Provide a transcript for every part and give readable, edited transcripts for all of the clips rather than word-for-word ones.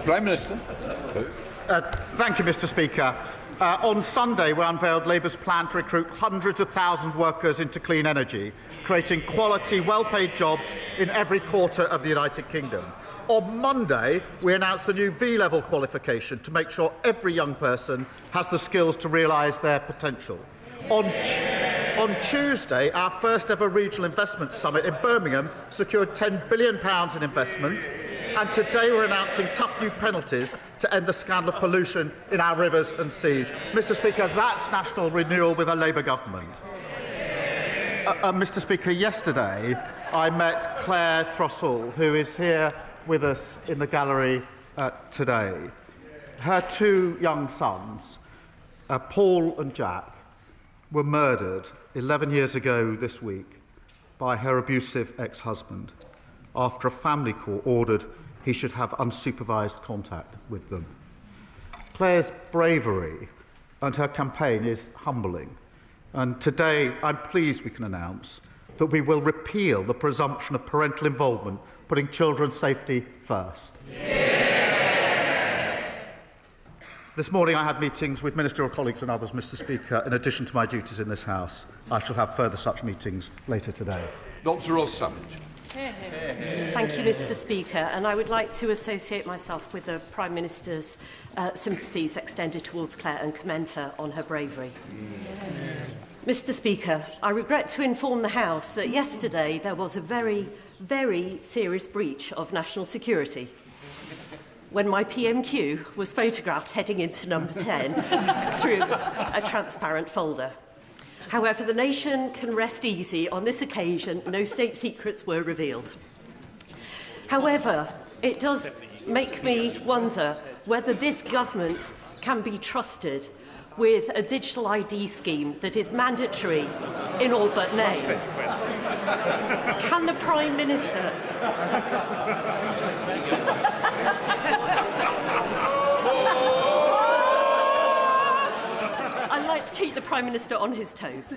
Prime Minister. Thank you, Mr. Speaker. On Sunday, we unveiled Labour's plan to recruit hundreds of thousands of workers into clean energy, creating quality, well-paid jobs in every quarter of the United Kingdom. On Monday, we announced the new V-level qualification to make sure every young person has the skills to realise their potential. On Tuesday, our first ever regional investment summit in Birmingham secured £10 billion in investment, and today we're announcing tough new penalties to end the scandal of pollution in our rivers and seas. Mr. Speaker, that's national renewal with a Labour government. Mr. Speaker, yesterday I met Claire Throssell, who is here with us in the gallery today. Her two young sons, Paul and Jack, were murdered 11 years ago this week by her abusive ex-husband after a family court ordered he should have unsupervised contact with them. Claire's bravery and her campaign is humbling, and today I'm pleased we can announce that we will repeal the presumption of parental involvement, putting children's safety first. Yeah. This morning I had meetings with ministerial colleagues and others, Mr. Speaker, in addition to my duties in this House. I shall have further such meetings later today. Dr. Ross-Savage. Thank you, Mr. Speaker, and I would like to associate myself with the Prime Minister's sympathies extended towards Claire and commend her on her bravery. Mr. Speaker, I regret to inform the House that yesterday there was a very, very serious breach of national security when my PMQ was photographed heading into number 10 through a transparent folder. However, the nation can rest easy. On this occasion, no state secrets were revealed. However, it does make me wonder whether this government can be trusted with a digital ID scheme that is mandatory in all but name. Can the Prime Minister... I'd like to keep the Prime Minister on his toes.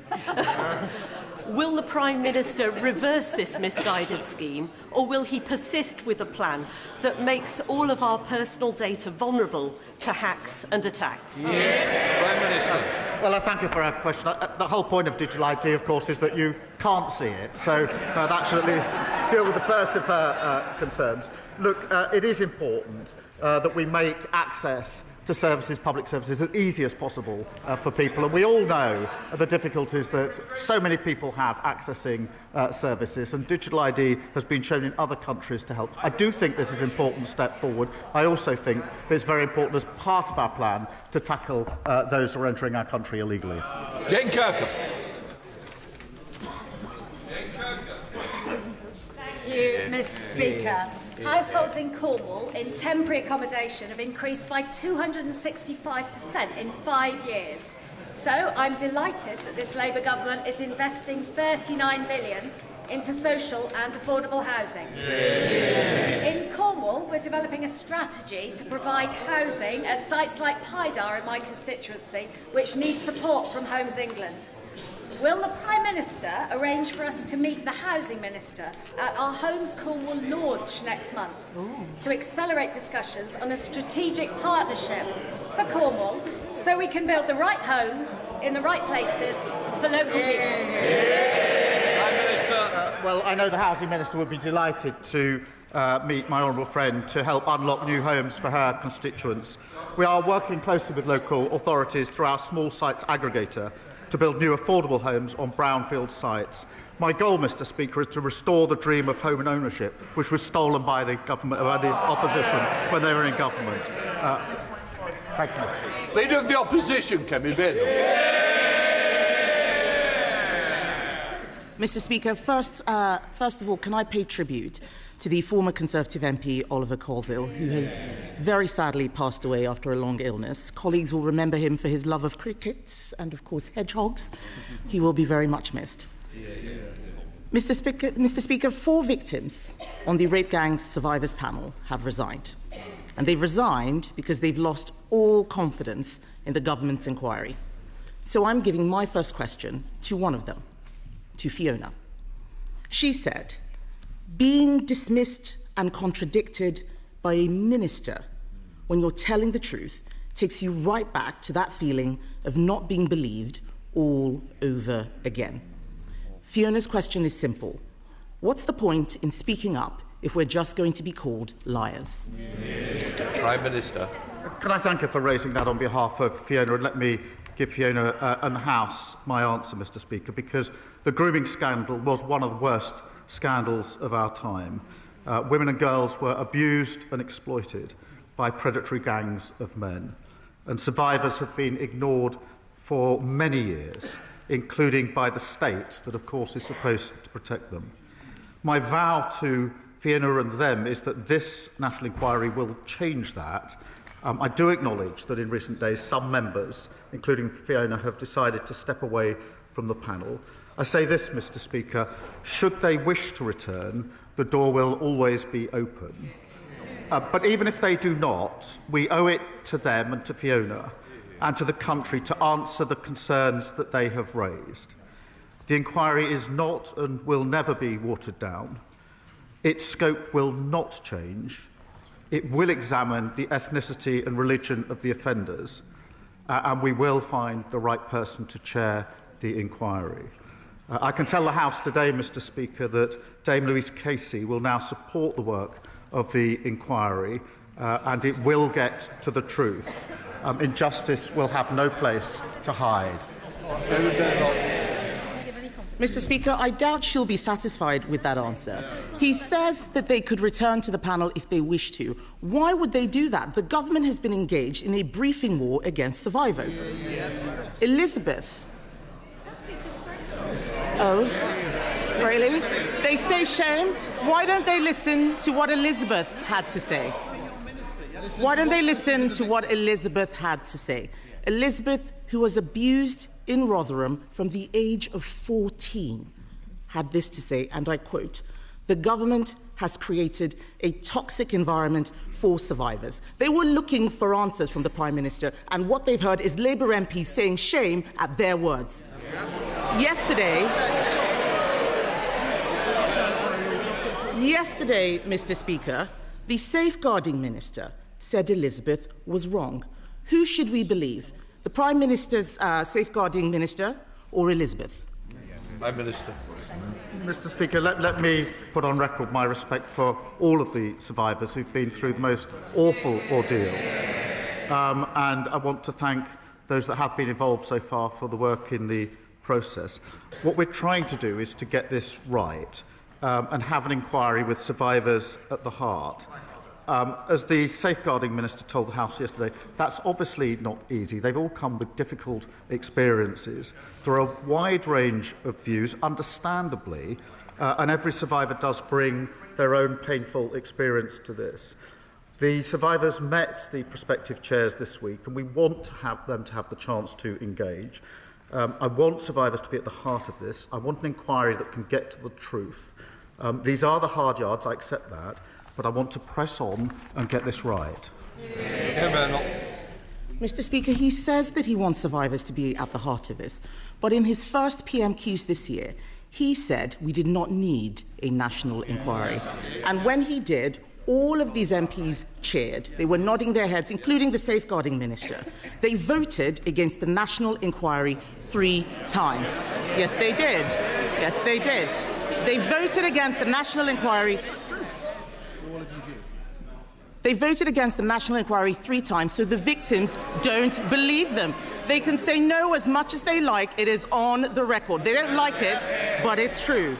Will the Prime Minister reverse this misguided scheme, or will he persist with a plan that makes all of our personal data vulnerable to hacks and attacks? Yeah. Prime Minister. Well, I thank you for that question. The whole point of digital ID, of course, is that you can't see it, so that should at least deal with the first of her concerns. Look, it is important that we make access to services, public services, as easy as possible for people. And we all know the difficulties that so many people have accessing services, and digital ID has been shown in other countries to help. I do think this is an important step forward. I also think it's very important as part of our plan to tackle those who are entering our country illegally. Jane Kirkham. Thank you, Mr. Speaker. Households in Cornwall in temporary accommodation have increased by 265% in 5 years. So I'm delighted that this Labour government is investing £39 billion into social and affordable housing. Yeah. In Cornwall, we're developing a strategy to provide housing at sites like Pydar in my constituency, which need support from Homes England. Will the Prime Minister arrange for us to meet the Housing Minister at our Homes Cornwall launch next month to accelerate discussions on a strategic partnership for Cornwall so we can build the right homes in the right places for local people? Prime Minister. Well, I know the Housing Minister would be delighted to meet my honourable friend to help unlock new homes for her constituents. We are working closely with local authorities through our small sites aggregator to build new affordable homes on brownfield sites. My goal, Mr. Speaker, is to restore the dream of home and ownership, which was stolen by the government, by the opposition when they were in government. Thank you. Leader of the Opposition, Kemi Badenoch. Mr. Speaker, first of all, can I pay tribute to the former Conservative MP Oliver Colville, who has very sadly passed away after a long illness. Colleagues will remember him for his love of cricket and, of course, hedgehogs. He will be very much missed. Mr. Speaker, 4 victims on the Rape Gangs Survivors Panel have resigned. And they've resigned because they've lost all confidence in the government's inquiry. So I'm giving my first question to one of them, to Fiona. She said, being dismissed and contradicted by a minister when you're telling the truth, takes you right back to that feeling of not being believed all over again. Fiona's question is simple. What's the point in speaking up if we're just going to be called liars? Prime Minister. Can I thank her for raising that on behalf of Fiona, and let me give Fiona and the House my answer, Mr. Speaker, because the grooming scandal was one of the worst scandals of our time. Women and girls were abused and exploited by predatory gangs of men, and survivors have been ignored for many years, including by the state that, of course, is supposed to protect them. My vow to Fiona and them is that this national inquiry will change that. I do acknowledge that in recent days some members, including Fiona, have decided to step away from the panel. I say this, Mr. Speaker, should they wish to return, the door will always be open. But even if they do not, we owe it to them and to Fiona and to the country to answer the concerns that they have raised. The inquiry is not and will never be watered down. Its scope will not change. It will examine the ethnicity and religion of the offenders, and we will find the right person to chair the inquiry. I can tell the House today, Mr. Speaker, that Dame Louise Casey will now support the work of the inquiry, and it will get to the truth. Injustice will have no place to hide. Mr. Speaker, I doubt she'll be satisfied with that answer. He says that they could return to the panel if they wish to. Why would they do that? The government has been engaged in a briefing war against survivors. Elizabeth. Oh, really? They say shame? Why don't they listen to what Elizabeth had to say? Why don't they listen to what Elizabeth had to say? Elizabeth, who was abused in Rotherham from the age of 14, had this to say, and I quote, "The government has created a toxic environment for survivors." They were looking for answers from the Prime Minister, and what they've heard is Labour MPs saying shame at their words. Yesterday, Mr. Speaker, the Safeguarding Minister said Elizabeth was wrong. Who should we believe? The Prime Minister's Safeguarding Minister or Elizabeth? Prime Minister. Mr. Speaker, let me put on record my respect for all of the survivors who've been through the most awful ordeals. And I want to thank those that have been involved so far for the work in the process. What we're trying to do is to get this right and have an inquiry with survivors at the heart. As the Safeguarding Minister told the House yesterday, that's obviously not easy. They've all come with difficult experiences. There are a wide range of views, understandably, and every survivor does bring their own painful experience to this. The survivors met the prospective chairs this week, and we want to have them to have the chance to engage. I want survivors to be at the heart of this. I want an inquiry that can get to the truth. These are the hard yards, I accept that, but I want to press on and get this right. Mr. Speaker, he says that he wants survivors to be at the heart of this, but in his first PMQs this year, he said we did not need a national inquiry. And when he did, all of these MPs cheered. They were nodding their heads, including the Safeguarding Minister. They voted against the national inquiry 3 times. Yes, they did. Yes, they did. They voted against the national inquiry. They voted against the national inquiry 3 times, so the victims don't believe them. They can say no as much as they like. It is on the record. They don't like it, but it's true.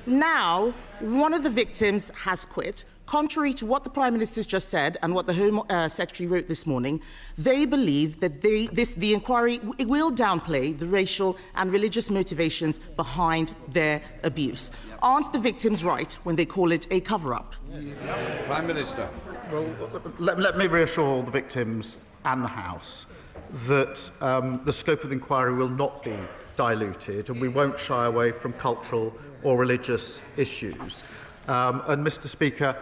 Now, one of the victims has quit. Contrary to what the Prime Minister's just said and what the Home Secretary wrote this morning, they believe that the inquiry will downplay the racial and religious motivations behind their abuse. Aren't the victims right when they call it a cover-up? Prime Minister. Well, let me reassure the victims and the House that the scope of the inquiry will not be diluted, and we won't shy away from cultural or religious issues. And, Mr. Speaker,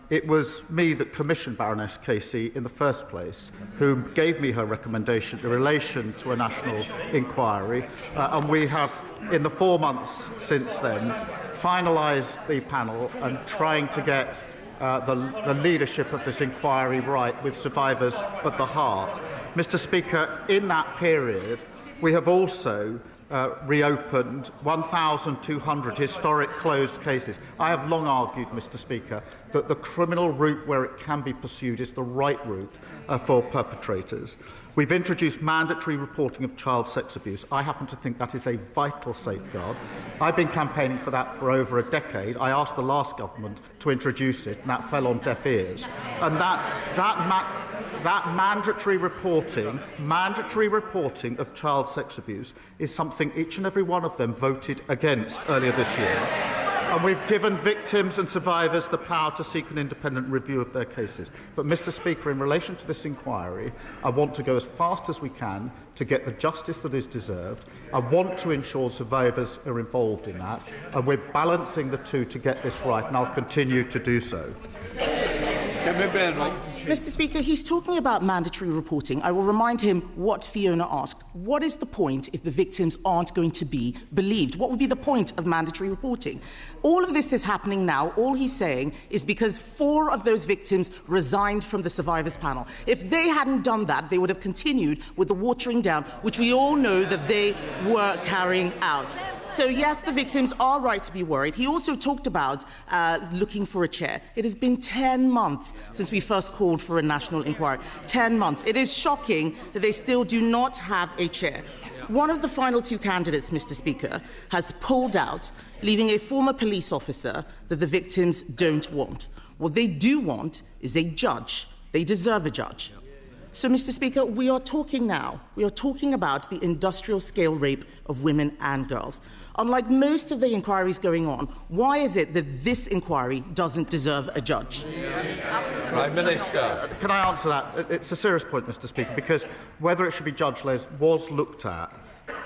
it was me that commissioned Baroness Casey in the first place, who gave me her recommendation in relation to a national inquiry, and we have, in the 4 months since then, finalised the panel and trying to get the leadership of this inquiry right, with survivors at the heart. Mr. Speaker, in that period, we have also reopened 1,200 historic closed cases. I have long argued, Mr. Speaker, that the criminal route where it can be pursued is the right route for perpetrators. We've introduced mandatory reporting of child sex abuse. I happen to think that is a vital safeguard. I've been campaigning for that for over a decade. I asked the last government to introduce it, and that fell on deaf ears. And that mandatory reporting of child sex abuse is something each and every one of them voted against earlier this year. And we've given victims and survivors the power to seek an independent review of their cases. But, Mr. Speaker, in relation to this inquiry, I want to go as fast as we can to get the justice that is deserved. I want to ensure survivors are involved in that, and we're balancing the two to get this right, and I'll continue to do so. Kemi Badenoch. Mr. Speaker, he's talking about mandatory reporting. I will remind him what Fiona asked. What is the point if the victims aren't going to be believed? What would be the point of mandatory reporting? All of this is happening now. All he's saying is because 4 of those victims resigned from the survivors panel. If they hadn't done that, they would have continued with the watering down, which we all know that they were carrying out. So, yes, the victims are right to be worried. He also talked about looking for a chair. It has been 10 months since we first called for a national inquiry. 10 months. It is shocking that they still do not have a chair. One of the final 2 candidates, Mr. Speaker, has pulled out, leaving a former police officer that the victims don't want. What they do want is a judge. They deserve a judge. So, Mr. Speaker, we are talking now. We are talking about the industrial-scale rape of women and girls. Unlike most of the inquiries going on, why is it that this inquiry doesn't deserve a judge? Prime Minister. Can I answer that? It's a serious point, Mr. Speaker, because whether it should be judge-led was looked at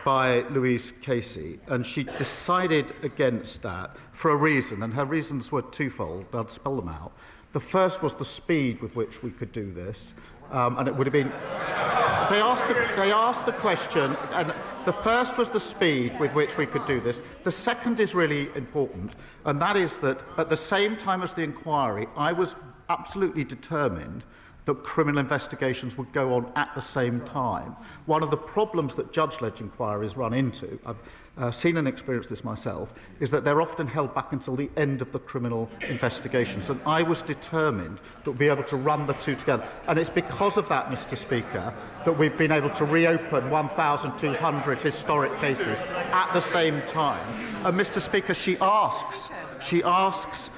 by Louise Casey, and she decided against that for a reason, and her reasons were twofold. I'll spell them out. The first was the speed with which we could do this. And it would have been... They asked the question, and the first was the speed with which we could do this. The second is really important, and that is that at the same time as the inquiry, I was absolutely determined that criminal investigations would go on at the same time. One of the problems that judge-led inquiries run into, I've seen and experienced this myself, is that they're often held back until the end of the criminal investigations. And I was determined that we'd be able to run the two together. And it's because of that, Mr. Speaker, that we've been able to reopen 1,200 historic cases at the same time. And, Mr. Speaker, she asks,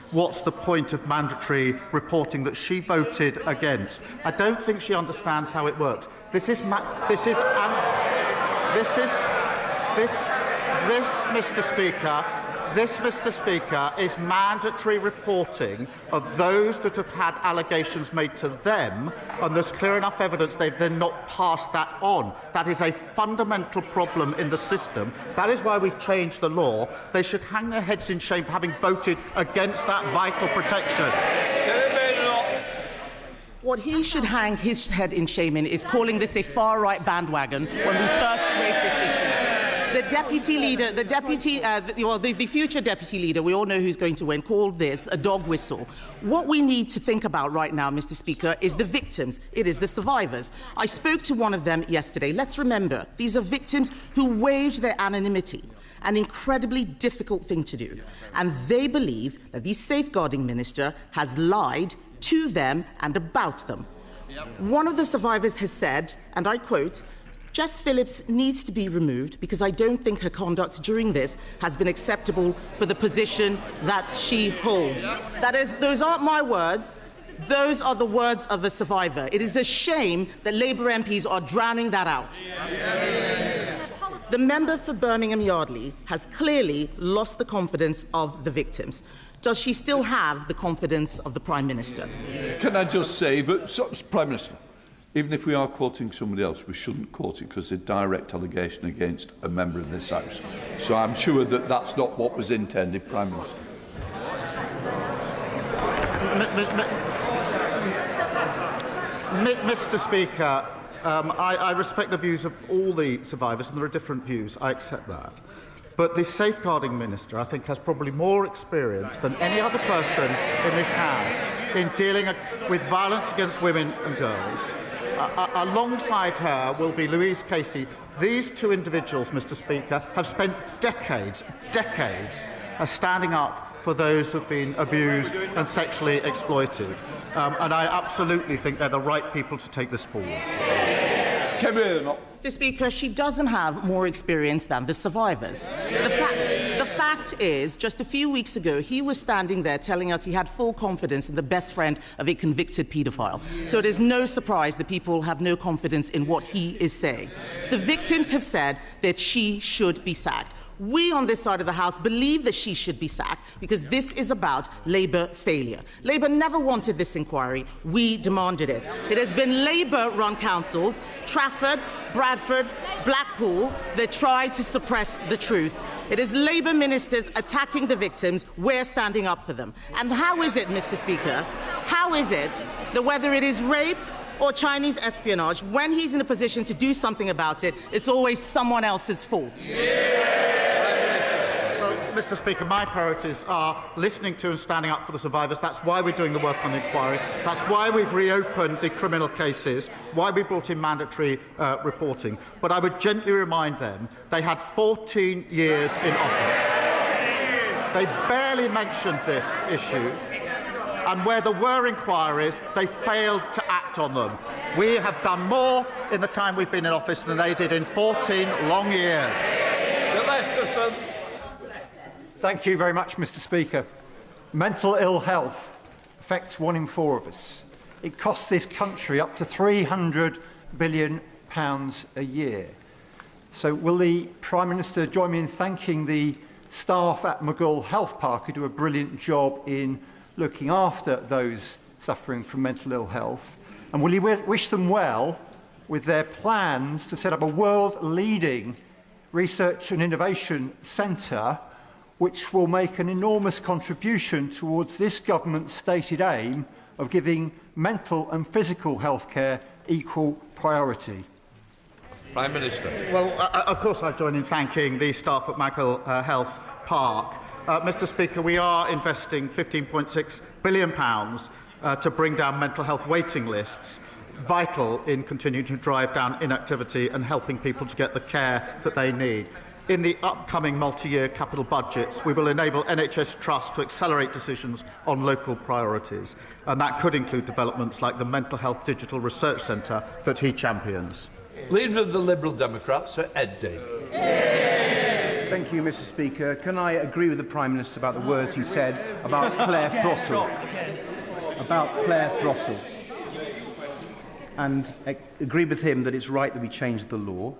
what's the point of mandatory reporting that she voted against? I don't think she understands how it works. This, Mr. Speaker, is mandatory reporting of those that have had allegations made to them, and there's clear enough evidence they've then not passed that on. That is a fundamental problem in the system. That is why we've changed the law. They should hang their heads in shame for having voted against that vital protection. What he should hang his head in shame in is calling this a far-right bandwagon when we first raised this issue. The deputy leader, the future deputy leader, we all know who's going to win, called this a dog whistle. What we need to think about right now, Mr. Speaker, is the victims. It is the survivors. I spoke to one of them yesterday. Let's remember, these are victims who waived their anonymity, an incredibly difficult thing to do. And they believe that the safeguarding minister has lied to them and about them. One of the survivors has said, and I quote, "Jess Phillips needs to be removed because I don't think her conduct during this has been acceptable for the position that she holds." That is, those aren't my words. Those are the words of a survivor. It is a shame that Labour MPs are drowning that out. The member for Birmingham Yardley has clearly lost the confidence of the victims. Does she still have the confidence of the Prime Minister? Can I just say, Prime Minister, even if we are quoting somebody else, we shouldn't quote it because it's a direct allegation against a member of this House. So I'm sure that that's not what was intended, Prime Minister. Mr. Speaker, I respect the views of all the survivors, and there are different views. I accept that. But the safeguarding minister, I think, has probably more experience than any other person in this House in dealing with violence against women and girls. Alongside her will be Louise Casey. These two individuals, Mr. Speaker, have spent decades standing up for those who have been abused and sexually exploited. And I absolutely think they're the right people to take this forward. Kemi Badenoch. Mr. Speaker, she doesn't have more experience than the survivors. The fact is, just a few weeks ago, he was standing there telling us he had full confidence in the best friend of a convicted paedophile. So it is no surprise that people have no confidence in what he is saying. The victims have said that she should be sacked. We on this side of the House believe that she should be sacked because this is about Labour failure. Labour never wanted this inquiry. We demanded it. It has been Labour-run councils, Trafford, Bradford, Blackpool, that tried to suppress the truth. It is Labour ministers attacking the victims. We're standing up for them. And how is it, Mr. Speaker, how is it that whether it is rape or Chinese espionage, when he's in a position to do something about it, it's always someone else's fault? Mr. Speaker, my priorities are listening to and standing up for the survivors. That's why we're doing the work on the inquiry. That's why we've reopened the criminal cases, why we brought in mandatory reporting. But I would gently remind them they had 14 years in office. They barely mentioned this issue. And where there were inquiries, they failed to act on them. We have done more in the time we've been in office than they did in 14 long years. Thank you very much, Mr. Speaker. Mental ill health affects 1 in 4 of us. It costs this country up to £300 billion a year. So will the Prime Minister join me in thanking the staff at McGull Health Park who do a brilliant job in looking after those suffering from mental ill health? And will he wish them well with their plans to set up a world-leading research and innovation centre which will make an enormous contribution towards this government's stated aim of giving mental and physical health care equal priority? Prime Minister. Well, of course I join in thanking the staff at McGull Health Park. Mr. Speaker, we are investing £15.6 billion to bring down mental health waiting lists, vital in continuing to drive down inactivity and helping people to get the care that they need. In the upcoming multi-year capital budgets, we will enable NHS Trust to accelerate decisions on local priorities, and that could include developments like the Mental Health Digital Research Centre that he champions. Leader of the Liberal Democrats, Sir Ed Davey. Thank you, Mr. Speaker. Can I agree with the Prime Minister about the words he said about Claire Frossell? And agree with him that it's right that we change the law,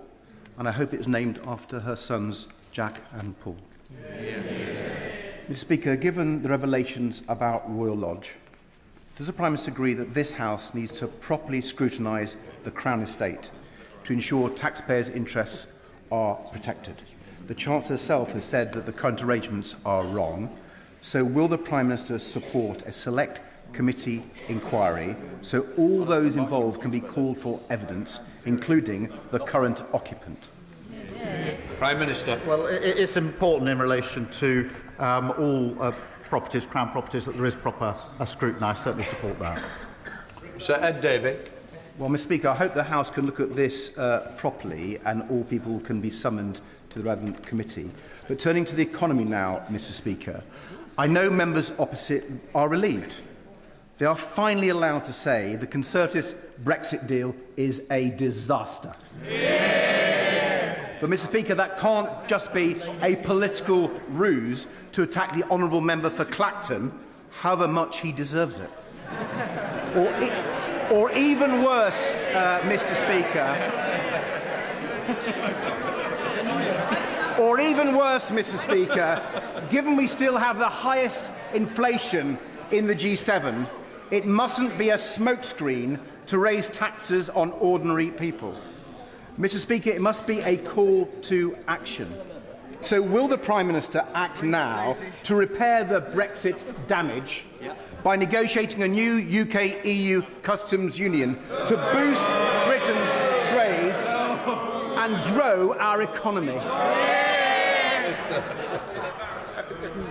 and I hope it's named after her sons, Jack and Paul. Mr. Speaker, given the revelations about Royal Lodge, does the Prime Minister agree that this House needs to properly scrutinise the Crown Estate to ensure taxpayers' interests are protected? The Chancellor herself has said that the current arrangements are wrong, so will the Prime Minister support a select committee inquiry so all those involved can be called for evidence, including the current occupant? Prime Minister. Well, it's important in relation to all properties, Crown properties, that there is proper scrutiny. I certainly support that. Sir Ed Davey. Well, Mr. Speaker, I hope the House can look at this properly and all people can be summoned to the relevant committee. But turning to the economy now, Mr. Speaker, I know members opposite are relieved. They are finally allowed to say the Conservatives' Brexit deal is a disaster. But, Mr. Speaker, that can't just be a political ruse to attack the honourable member for Clacton, however much he deserves it. Or even worse, Mr. Speaker, or even worse, Mr. Speaker, given we still have the highest inflation in the G7, it mustn't be a smokescreen to raise taxes on ordinary people. Mr. Speaker, it must be a call to action. So will the Prime Minister act now to repair the Brexit damage by negotiating a new UK-EU customs union to boost Britain's trade and grow our economy?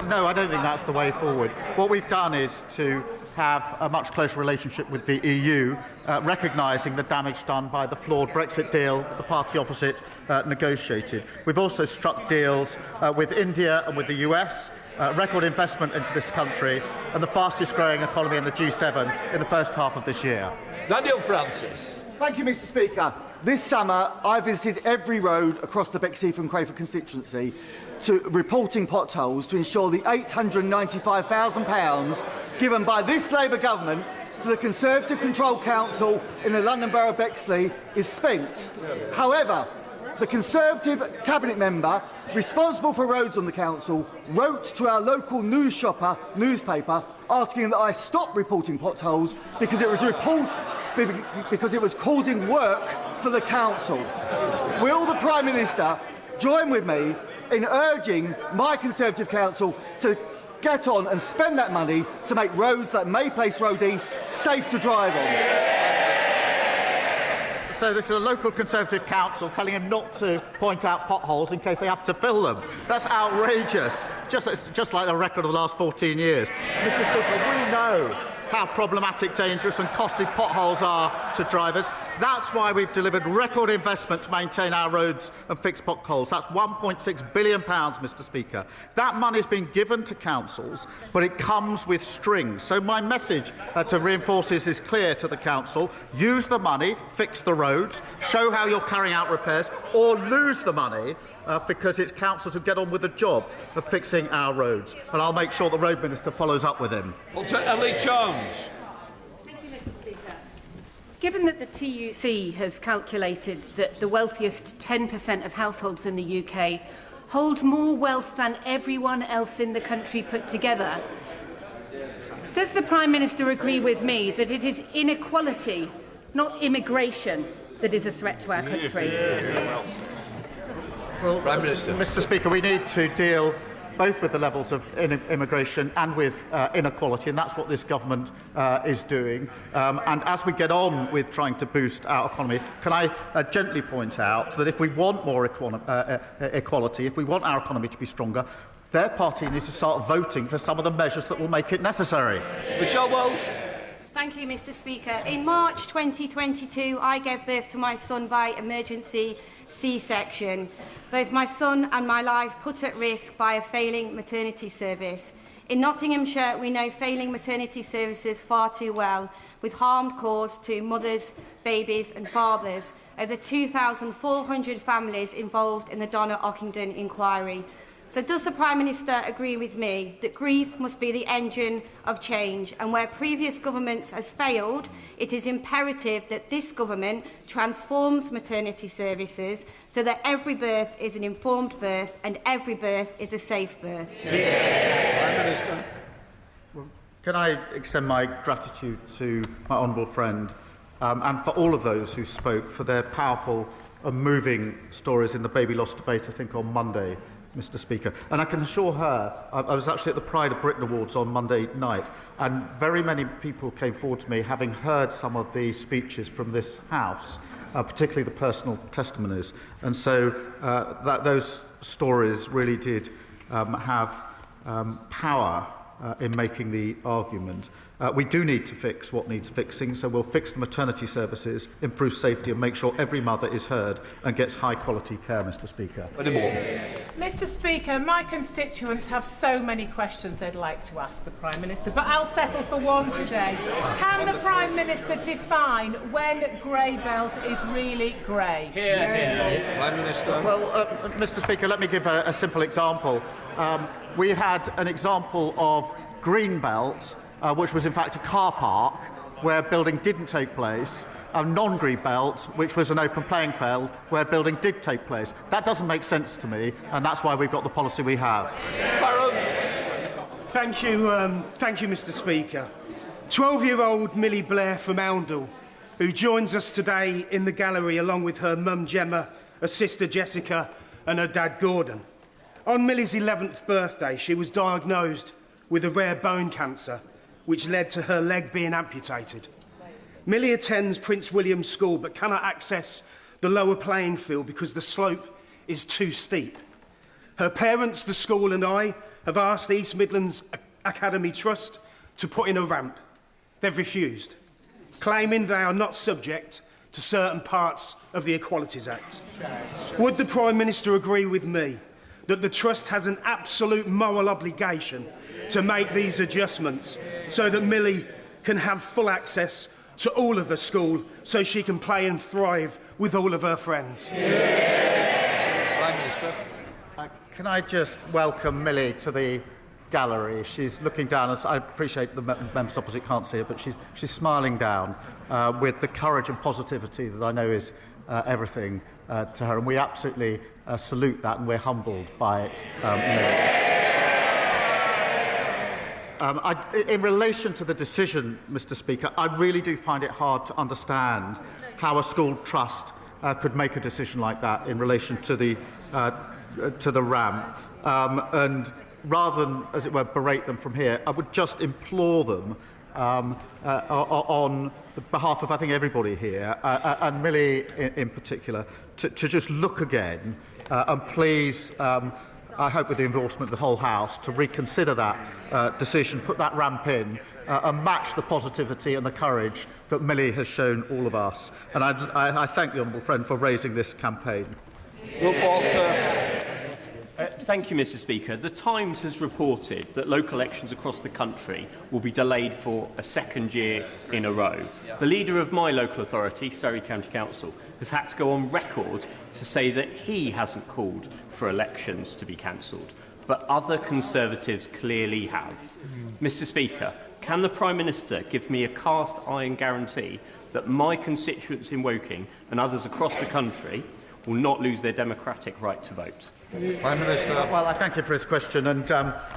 No, I don't think that's the way forward. What we've done is to have a much closer relationship with the EU, recognising the damage done by the flawed Brexit deal that the party opposite negotiated. We've also struck deals with India and with the US, record investment into this country, and the fastest growing economy in the G7 in the first half of this year. Daniel Francis. Thank you, Mr. Speaker. This summer, I visited every road across the Bexley and Crayford constituency to reporting potholes to ensure the £895,000 given by this Labour government to the Conservative-controlled council in the London Borough of Bexley is spent. However, the Conservative cabinet member responsible for roads on the council wrote to our local newspaper asking that I stop reporting potholes because it was causing work for the council. Will the Prime Minister join with me in urging my Conservative council to get on and spend that money to make roads like May Place Road East safe to drive on? So this is a local Conservative council telling him not to point out potholes in case they have to fill them. That's outrageous. Just like the record of the last 14 years. Mr. Speaker, we know how problematic, dangerous and costly potholes are to drivers. That's why we've delivered record investment to maintain our roads and fix potholes. That's £1.6 billion, Mr. Speaker. That money has been given to councils, but it comes with strings. So my message to reinforce this is clear to the council. Use the money, fix the roads, show how you're carrying out repairs, or lose the money because it's councils who get on with the job of fixing our roads. And I'll make sure the Road Minister follows up with him. Ellie Jones. Thank you, Mr. Speaker. Given that the TUC has calculated that the wealthiest 10% of households in the UK hold more wealth than everyone else in the country put together, does the Prime Minister agree with me that it is inequality, not immigration, that is a threat to our country? Well, Prime Minister. Mr. Speaker, we need to deal both with the levels of immigration and with inequality, and that's what this government is doing. And as we get on with trying to boost our economy, can I gently point out that if we want more equality, if we want our economy to be stronger, their party needs to start voting for some of the measures that will make it necessary. Michelle Walsh. Thank you, Mr. Speaker. In March 2022, I gave birth to my son by emergency C-section. Both my son and my life put at risk by a failing maternity service. In Nottinghamshire, we know failing maternity services far too well, with harm caused to mothers, babies and fathers. Over 2,400 families involved in the Donna Ockington inquiry. So does the Prime Minister agree with me that grief must be the engine of change, and where previous governments has failed, it is imperative that this government transforms maternity services so that every birth is an informed birth and every birth is a safe birth? Prime Minister. Well, can I extend my gratitude to my honourable friend and for all of those who spoke for their powerful and moving stories in the baby loss debate, I think, on Monday, Mr. Speaker. And I can assure her, I was actually at the Pride of Britain Awards on Monday night, and very many people came forward to me having heard some of the speeches from this House, particularly the personal testimonies. And so those stories really did have power in making the argument. We do need to fix what needs fixing, so we'll fix the maternity services, improve safety and make sure every mother is heard and gets high-quality care, Mr. Speaker. Mr. Speaker, my constituents have so many questions they'd like to ask the Prime Minister, but I'll settle for one today. Can the Prime Minister define when grey belt is really grey? Prime Minister. Well, Mr. Speaker, let me give a simple example. We had an example of green belt, which was in fact a car park where building didn't take place, a non-green belt, which was an open playing field where building did take place. That doesn't make sense to me, and that's why we've got the policy we have. Thank you, Mr. Speaker. 12-year-old Millie Blair from Oundle, who joins us today in the gallery along with her mum Gemma, her sister Jessica and her dad Gordon. On Millie's 11th birthday, she was diagnosed with a rare bone cancer, which led to her leg being amputated. Millie attends Prince William School but cannot access the lower playing field because the slope is too steep. Her parents, the school and I have asked East Midlands Academy Trust to put in a ramp. They've refused, claiming they are not subject to certain parts of the Equalities Act. Would the Prime Minister agree with me that the Trust has an absolute moral obligation to make these adjustments so that Millie can have full access to all of the school so she can play and thrive with all of her friends? Prime Minister. Can I just welcome Millie to the gallery? She's looking down. I appreciate the members opposite can't see it, but she's smiling down with the courage and positivity that I know is everything to her, and we absolutely salute that, and we're humbled by it. In relation to the decision, Mr. Speaker, I really do find it hard to understand how a school trust could make a decision like that in relation to the ramp. And rather than, as it were, berate them from here, I would just implore them on behalf of, I think, everybody here, and Millie in particular, to just look again and please, I hope with the endorsement of the whole House, to reconsider that decision, put that ramp in and match the positivity and the courage that Millie has shown all of us. And I thank the honourable friend for raising this campaign. Will Forster. Thank you, Mr. Speaker. The Times has reported that local elections across the country will be delayed for a second year in a row. The leader of my local authority, Surrey County Council, has had to go on record to say that he hasn't called for elections to be cancelled, but other Conservatives clearly have. Mr. Speaker, can the Prime Minister give me a cast-iron guarantee that my constituents in Woking and others across the country will not lose their democratic right to vote? Prime Minister. Well, I thank him for his question, and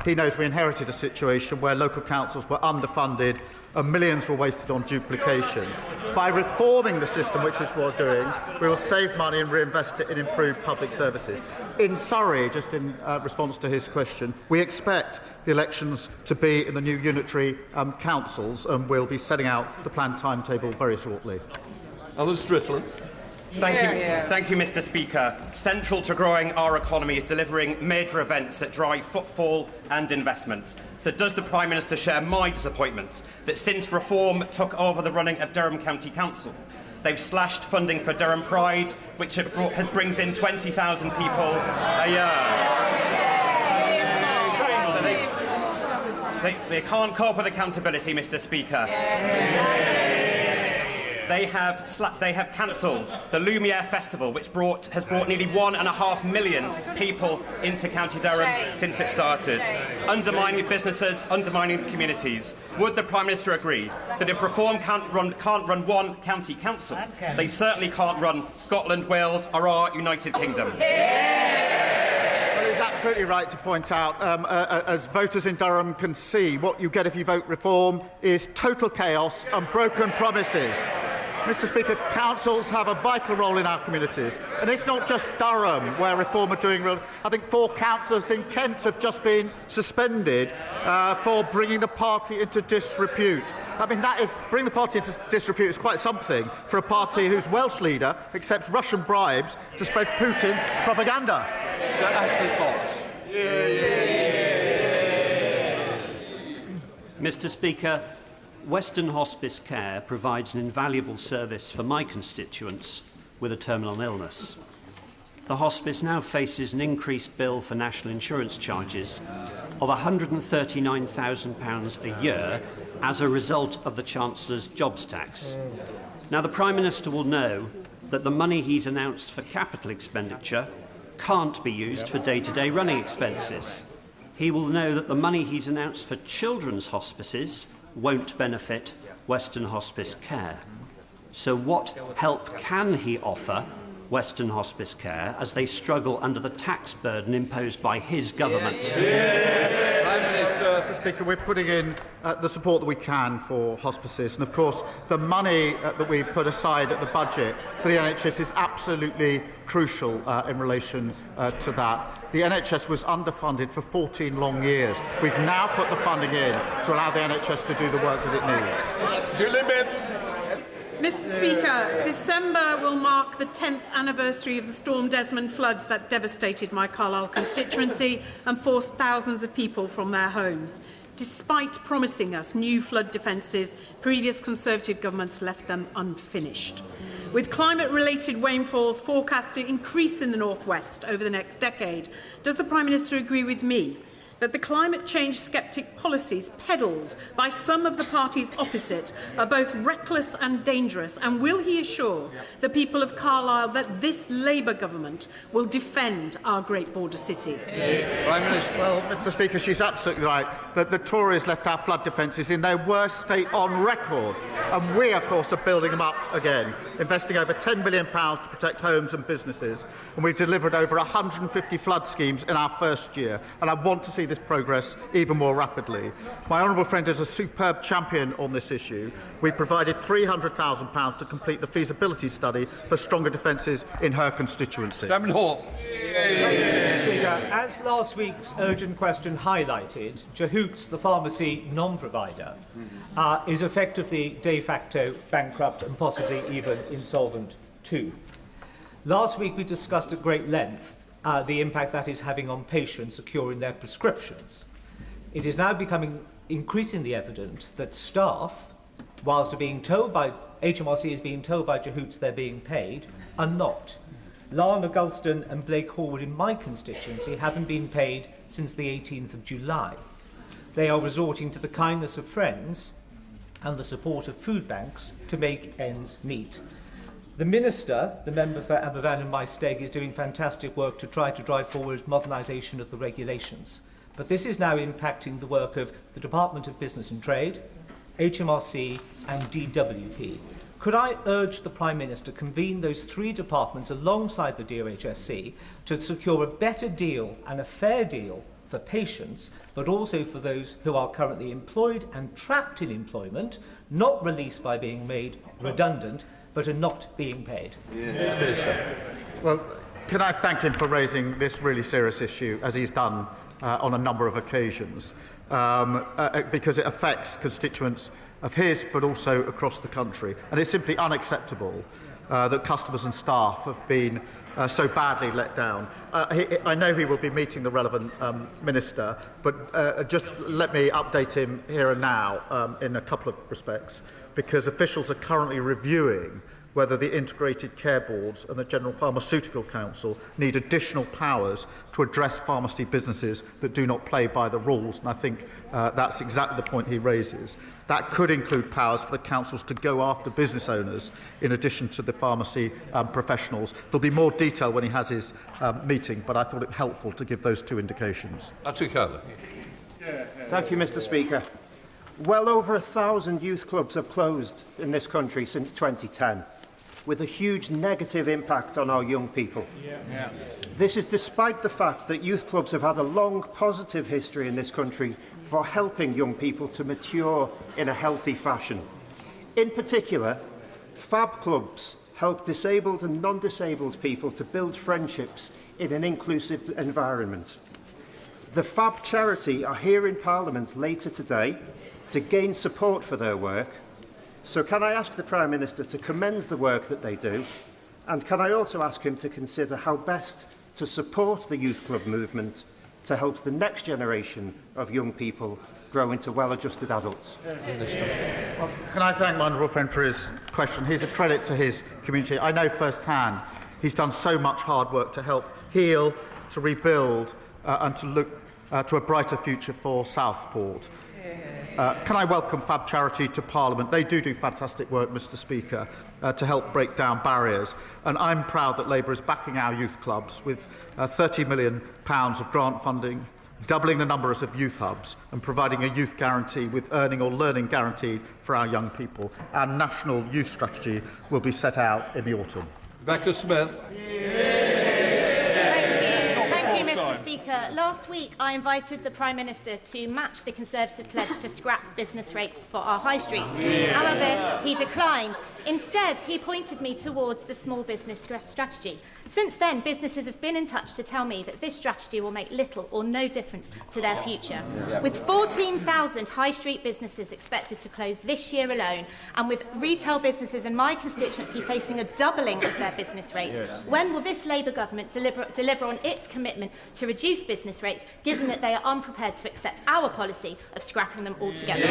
he knows we inherited a situation where local councils were underfunded and millions were wasted on duplication. By reforming the system, which is what we're doing, we will save money and reinvest it in improved public services. In Surrey, just in response to his question, we expect the elections to be in the new unitary councils, and we'll be setting out the planned timetable very shortly. Alan Strickland. Thank you, Mr. Speaker. Central to growing our economy is delivering major events that drive footfall and investment. So does the Prime Minister share my disappointment that since reform took over the running of Durham County Council, they've slashed funding for Durham Pride, which brings in 20,000 people a year? So they can't cope with accountability, Mr. Speaker. They have cancelled the Lumiere Festival, which has brought nearly 1.5 million people into County Durham since it started, undermining businesses, undermining communities. Would the Prime Minister agree that if Reform can't run one county council, they certainly can't run Scotland, Wales or our United Kingdom? Well, he's absolutely right to point out, as voters in Durham can see, what you get if you vote Reform is total chaos and broken promises. Mr. Speaker, councils have a vital role in our communities, and it's not just Durham where Reform are doing real. I think 4 councillors in Kent have just been suspended for bringing the party into disrepute. I mean, bring the party into disrepute is quite something for a party whose Welsh leader accepts Russian bribes to spread Putin's propaganda. Sir Ashley Fox. Mr. Speaker, Western Hospice Care provides an invaluable service for my constituents with a terminal illness. The hospice now faces an increased bill for national insurance charges of £139,000 a year as a result of the Chancellor's jobs tax. Now, the Prime Minister will know that the money he's announced for capital expenditure can't be used for day-to-day running expenses. He will know that the money he's announced for children's hospices won't benefit Western Hospice Care. So what help can he offer Western Hospice Care as they struggle under the tax burden imposed by his government? Prime Minister. Mr. Speaker, we're putting in the support that we can for hospices, and of course the money that we've put aside at the budget for the NHS is absolutely crucial in relation to that. The NHS was underfunded for 14 long years. We've now put the funding in to allow the NHS to do the work that it needs. Julie Bibb. Mr Speaker, December will mark the 10th anniversary of the Storm Desmond floods that devastated my Carlisle constituency and forced thousands of people from their homes. Despite promising us new flood defences, previous Conservative governments left them unfinished. With climate-related rainfalls forecast to increase in the North West over the next decade, does the Prime Minister agree with me that the climate change sceptic policies peddled by some of the parties opposite are both reckless and dangerous? And will he assure the people of Carlisle that this Labour government will defend our great border city? Prime Minister. Well, Mr Speaker, she's absolutely right that the Tories left our flood defences in their worst state on record. And we, of course, are building them up again, investing over £10 million to protect homes and businesses. And we've delivered over 150 flood schemes in our first year. And I want to see this progress even more rapidly. My honourable friend is a superb champion on this issue. We provided £300,000 to complete the feasibility study for stronger defences in her constituency. Chairman Hall. Mr Speaker, as last week's urgent question highlighted, Jehoots, the pharmacy non-provider, is effectively de facto bankrupt and possibly even insolvent too. Last week we discussed at great length the impact that is having on patients securing their prescriptions. It is now becoming increasingly evident that staff, whilst are being told by HMRC is being told by Jehoots they're being paid, are not. Lana Gulston and Blake Horwood in my constituency haven't been paid since the 18th of July. They are resorting to the kindness of friends and the support of food banks to make ends meet. The Minister, the member for Aberfan and Maesteg, is doing fantastic work to try to drive forward modernisation of the regulations. But this is now impacting the work of the Department of Business and Trade, HMRC and DWP. Could I urge the Prime Minister to convene those three departments alongside the DOHSC to secure a better deal and a fair deal for patients, but also for those who are currently employed and trapped in employment, not released by being made redundant, but are not being paid? Minister. Well, can I thank him for raising this really serious issue, as he's done on a number of occasions, because it affects constituents of his, but also across the country. And it's simply unacceptable that customers and staff have been so badly let down. I know he will be meeting the relevant minister, but just let me update him here and now in a couple of respects, because officials are currently reviewing whether the Integrated Care Boards and the General Pharmaceutical Council need additional powers to address pharmacy businesses that do not play by the rules, and I think that's exactly the point he raises. That could include powers for the councils to go after business owners in addition to the pharmacy professionals. There'll be more detail when he has his meeting, but I thought it helpful to give those two indications. Thank you, Mr Speaker. Well over 1,000 youth clubs have closed in this country since 2010, with a huge negative impact on our young people. This is despite the fact that youth clubs have had a long positive history in this country for helping young people to mature in a healthy fashion. In particular, FAB clubs help disabled and non-disabled people to build friendships in an inclusive environment. The FAB charity are here in Parliament later today to gain support for their work. So can I ask the Prime Minister to commend the work that they do, and can I also ask him to consider how best to support the youth club movement to help the next generation of young people grow into well-adjusted adults? Well, can I thank my honourable friend for his question? He's a credit to his community. I know firsthand he's done so much hard work to help heal, to rebuild and to look to a brighter future for Southport. Can I welcome FAB Charity to Parliament? They do fantastic work, Mr Speaker, to help break down barriers. And I'm proud that Labour is backing our youth clubs with £30 million of grant funding, doubling the numbers of youth hubs and providing a youth guarantee with earning or learning guaranteed for our young people. Our national youth strategy will be set out in the autumn. Rebecca Smith. Thank you, Mr Speaker. last week I invited the Prime Minister to match the Conservative pledge to scrap business rates for our high streets. However, he declined. Instead, he pointed me towards the small business strategy. Since then, businesses have been in touch to tell me that this strategy will make little or no difference to their future. With 14,000 high street businesses expected to close this year alone, and with retail businesses in my constituency facing a doubling of their business rates, when will this Labour government deliver on its commitment to reduce business rates, given that they are unprepared to accept our policy of scrapping them altogether?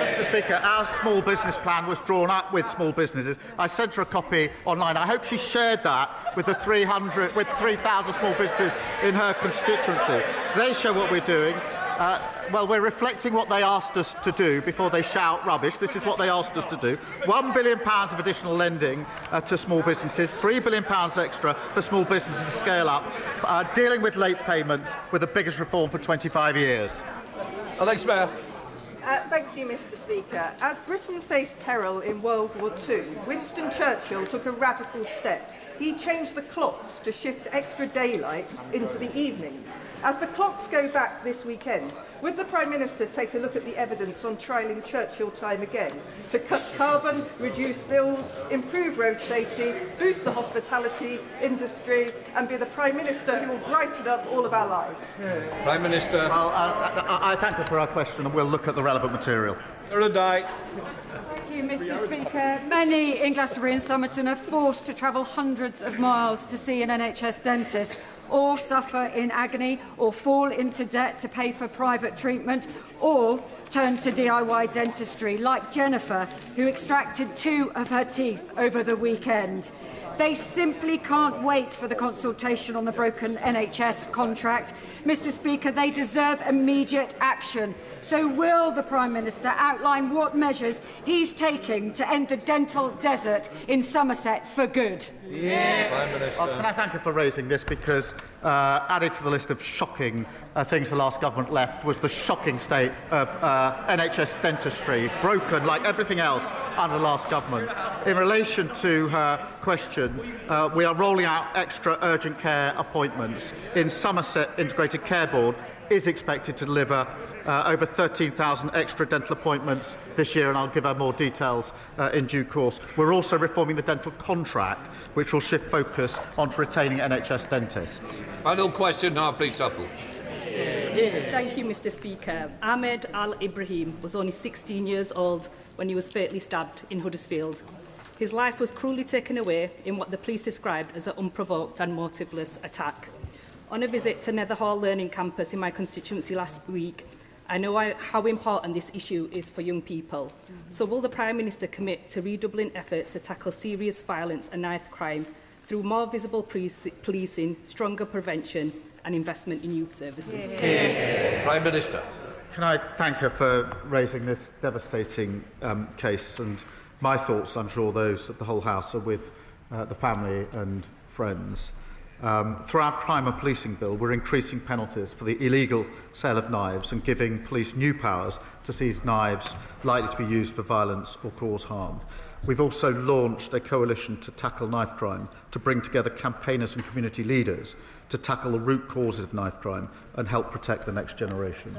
Mr. Speaker, our small business plan was drawn up with small businesses. I sent her a copy online. I hope she shared that with the 3,000 small businesses in her constituency. They show what we're doing. Well, we're reflecting what they asked us to do before they shout rubbish. This is what they asked us to do. £1 billion of additional lending to small businesses, £3 billion extra for small businesses to scale up, dealing with late payments with the biggest reform for 25 years. Alex Mayor. Thank you, Mr. Speaker. As Britain faced peril in World War II, Winston Churchill took a radical step. He changed the clocks to shift extra daylight into the evenings. As the clocks go back this weekend, would the Prime Minister take a look at the evidence on trialling Churchill time again to cut carbon, reduce bills, improve road safety, boost the hospitality industry, and be the Prime Minister who will brighten up all of our lives? Prime Minister. Well, I thank her for her question, and we'll look at the relevant material. Thank you, Mr. Speaker. Many in Glastonbury and Somerton are forced to travel hundreds of miles to see an NHS dentist, or suffer in agony, or fall into debt to pay for private treatment, or turn to DIY dentistry, like Jennifer, who extracted 2 of her teeth over the weekend. They simply can't wait for the consultation on the broken NHS contract. Mr. Speaker, they deserve immediate action. So will the Prime Minister outline what measures he's taking to end the dental desert in Somerset for good? Prime Minister. Can I thank her for raising this, because added to the list of shocking things the last government left was the shocking state of NHS dentistry, broken like everything else under the last government. In relation to her question, we are rolling out extra urgent care appointments. In Somerset, Integrated Care Board is expected to deliver over 13,000 extra dental appointments this year, and I'll give her more details in due course. We're also reforming the dental contract, which will shift focus onto retaining NHS dentists. Final question now, please, Pothole. Thank you, Mr. Speaker. Ahmed Al-Ibrahim was only 16 years old when he was fatally stabbed in Huddersfield. His life was cruelly taken away in what the police described as an unprovoked and motiveless attack. On a visit to Netherhall Learning Campus in my constituency last week, I know how important this issue is for young people. So will the Prime Minister commit to redoubling efforts to tackle serious violence and knife crime through more visible policing, stronger prevention and investment in youth services? Prime Minister. Can I thank her for raising this devastating case? And my thoughts, I'm sure those of the whole House, are with the family and friends. Through our crime and policing bill, we're increasing penalties for the illegal sale of knives and giving police new powers to seize knives likely to be used for violence or cause harm. We've also launched a coalition to tackle knife crime, to bring together campaigners and community leaders to tackle the root causes of knife crime and help protect the next generation.